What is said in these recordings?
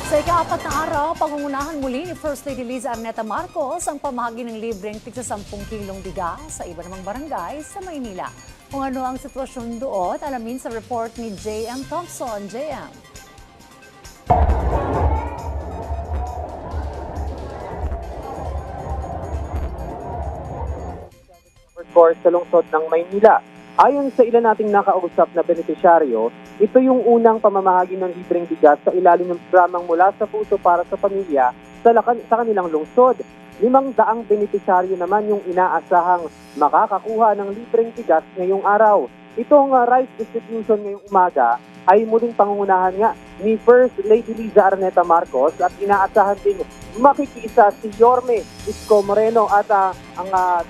Sa ika-4 na araw, pangungunahan muli ni First Lady Liza Arneta Marcos ang pamahagi ng libreng tigsa 10 kilong bigas sa iba namang barangay sa Maynila. Kung ano ang sitwasyon doon, alamin sa report ni J.M. Thompson. J.M. Course sa lungsod ng Maynila. Ayon sa ilan nating nakausap na benepisyaryo, ito yung unang pamamahagi ng libreng bigas sa ilalim ng programang Mula sa Puso para sa Pamilya sa kanilang lungsod. 500 benepisyaryo naman yung inaasahang makakakuha ng libreng bigas ngayong araw. Itong rice distribution ngayong umaga ay muling pangungunahan nga ni First Lady Liza Arneta Marcos at inaasahan din makikisa si Yorme Isko Moreno at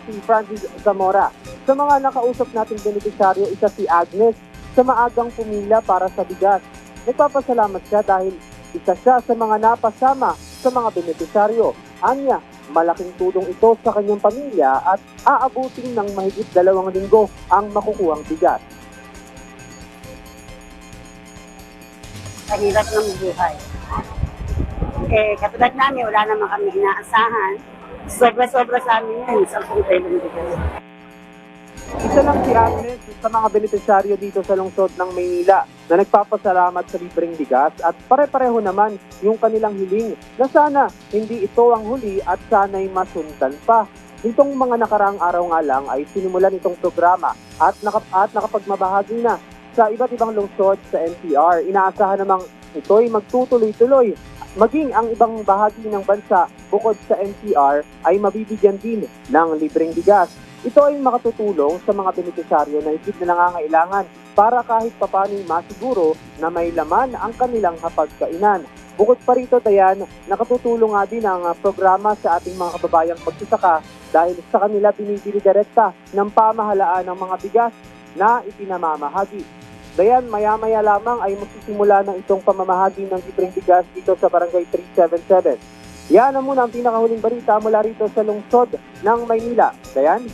si Francis Zamora. Sa mga nakausap nating benepisyaryo, isa si Agnes sa maagang pumila para sa bigas. Nagpapasalamat siya dahil isa siya sa mga napasama sa mga benepisyaryo. Anya, malaking tulong ito sa kanyang pamilya at aabutin ng mahigit 2 linggo ang makukuhang bigas. Kahirap ng buhay. Katulad namin, wala naman kami inaasahan. Sobra-sobra sa amin yan, 10 kilong bigas. Isa lang si Agnes sa mga benepisyaryo dito sa lungsod ng Maynila na nagpapasalamat sa libreng bigas at pare-pareho naman yung kanilang hiling na sana hindi ito ang huli at sana'y masundan pa. Nitong mga nakaraang araw nga lang ay sinimulan itong programa at nakapagmabahagi na sa iba't ibang lungsod sa NCR. Inaasahan namang ito'y magtutuloy-tuloy. Maging ang ibang bahagi ng bansa bukod sa NCR ay mabibigyan din ng libreng bigas. Ito ay makatutulong sa mga benepisyaryo na higit na nangangailangan para kahit papano'y masiguro na may laman ang kanilang hapagkainan. Bukod pa rito, Dayan, nakatutulong nga din ang programa sa ating mga kababayang magsasaka dahil sa kanila binibili direkta ng pamahalaan ng mga bigas na ipinamamahagi. Dayan, maya-maya lamang ay magsisimula ng itong pamamahagi ng libreng bigas dito sa Barangay 377. Yan na muna ang pinakahuling balita mula rito sa lungsod ng Maynila. Dayan?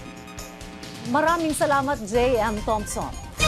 Maraming salamat, J.M. Thompson.